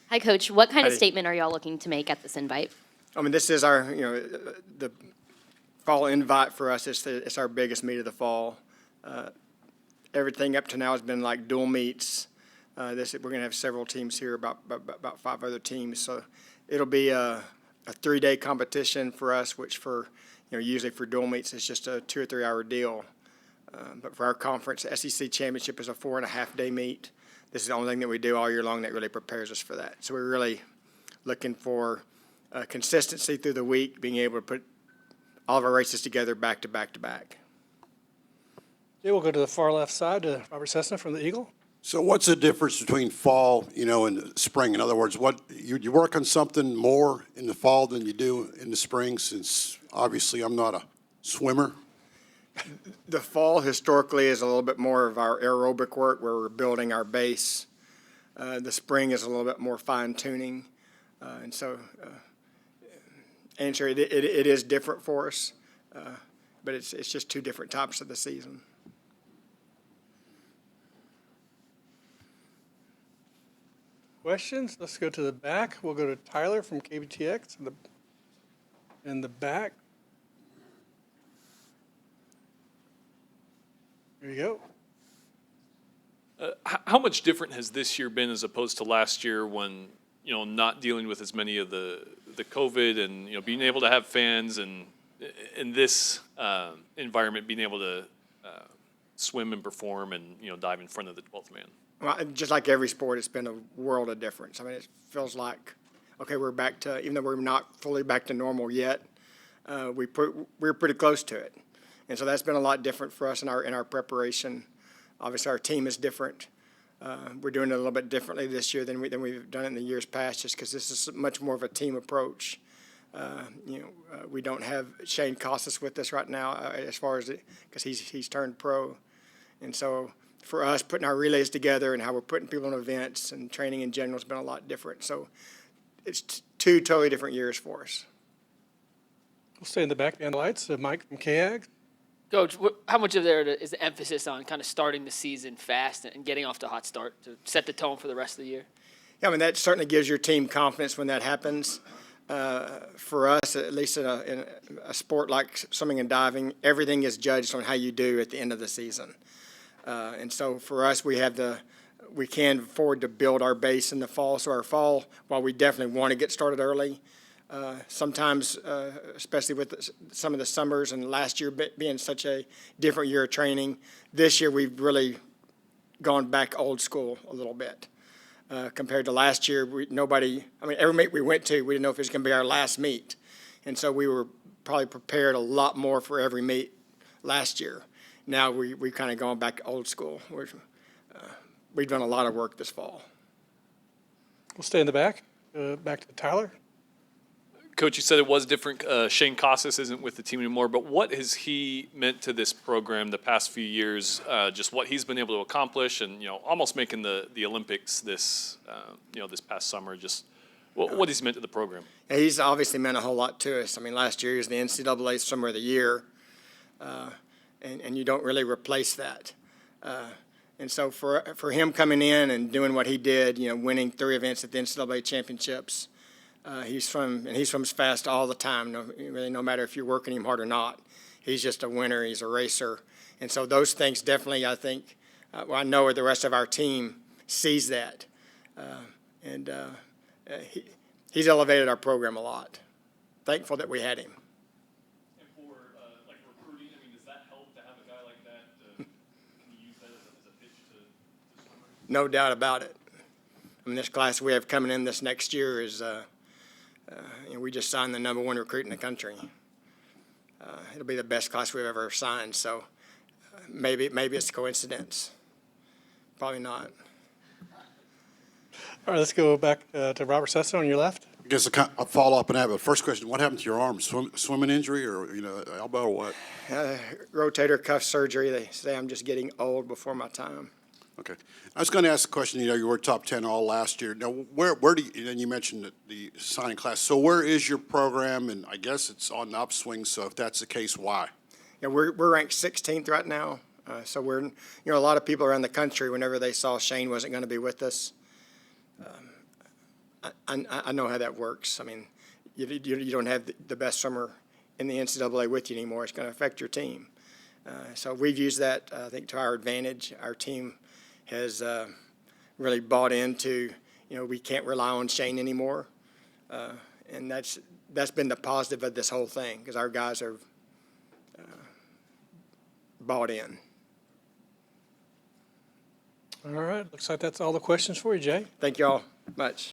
Hi, Coach. What kind of Heidi. statement are y'all looking to make at this invite? I mean, this is our, the fall invite for us. It's our biggest meet of the fall. Everything up to now has been like dual meets. We're going to have several teams here, about 5 other teams. So it'll be a 3-day competition for us, which usually for dual meets it's just a 2 or 3 hour deal. But for our conference, SEC championship is a 4.5-day meet. This is the only thing that we do all year long that really prepares us for that. So we're really looking for consistency through the week, being able to put all of our races together back to back to back. Okay, we'll go to the far left side to Robert Cessna from the Eagle. So what's the difference between fall, and spring? In other words, what you work on something more in the fall than you do in the spring, since obviously I'm not a swimmer? The fall historically is a little bit more of our aerobic work where we're building our base. The spring is a little bit more fine tuning. And so, answer, it is different for us, but it's just 2 different types of the season. Questions? Let's go to the back. We'll go to Tyler from KBTX in the back. There you go. How much different has this year been as opposed to last year when, not dealing with as many of the COVID and, being able to have fans and in this environment, being able to swim and perform and, dive in front of the 12th man? Well, just like every sport, it's been a world of difference. I mean, it feels like, okay, we're back to, even though we're not fully back to normal yet, we're pretty close to it. And so that's been a lot different for us in our preparation. Obviously, our team is different. We're doing it a little bit differently this year than we've done it in the years past, just because this is much more of a team approach. We don't have Shane Costas with us right now as far as because he's turned pro, and so for us putting our relays together and how we're putting people in events and training in general has been a lot different. So it's 2 totally different years for us. We'll stay in the back behind the lights. Mike from KAG. Coach, how much of there is the emphasis on kind of starting the season fast and getting off to a hot start to set the tone for the rest of the year? Yeah, I mean, that certainly gives your team confidence when that happens. For us, at least in a sport like swimming and diving, everything is judged on how you do at the end of the season. And so for us, we can afford to build our base in the fall. So our fall, while we definitely want to get started early, sometimes, especially with some of the summers and last year being such a different year of training, this year we've really gone back old school a little bit. Compared to last year, every meet we went to, we didn't know if it was going to be our last meet. And so we were probably prepared a lot more for every meet last year. Now we've kind of gone back old school. We've done a lot of work this fall. We'll stay in the back. Back to Tyler. Coach, you said it was different. Shane Costas isn't with the team anymore, but what has he meant to this program the past few years? Just what he's been able to accomplish, and almost making the Olympics this this past summer. Just what he's meant to the program. Yeah, he's obviously meant a whole lot to us. I mean, last year he was the NCAA Swimmer of the Year, and you don't really replace that. And so for him coming in and doing what he did, winning 3 events at the NCAA championships. He swims fast all the time, no matter if you're working him hard or not. He's just a winner. He's a racer. And so those things definitely, I think, I know the rest of our team sees that. He's elevated our program a lot. Thankful that we had him. And for recruiting, does that help to have a guy like that? Can you use that as a pitch to swimmers? No doubt about it. I mean, this class we have coming in this next year is we just signed the #1 recruit in the country. It'll be the best class we've ever signed, so maybe it's a coincidence. Probably not. All right, let's go back to Robert Cessna on your left. I guess I'll follow up on that, but first question, what happened to your arm? Swimming injury or, elbow or what? Rotator cuff surgery. They say I'm just getting old before my time. Okay. I was going to ask a question. You were top 10 all last year. Now, where do you, and you mentioned the signing class. So where is your program? And I guess it's on the upswing. So if that's the case, why? Yeah, we're ranked 16th right now. So we're, a lot of people around the country, whenever they saw Shane wasn't going to be with us, I know how that works. I mean, you don't have the best summer in the NCAA with you anymore. It's going to affect your team. So we've used that, I think, to our advantage. Our team has really bought into, we can't rely on Shane anymore. And that's been the positive of this whole thing, because our guys are bought in. All right, looks like that's all the questions for you, Jay. Thank you all much.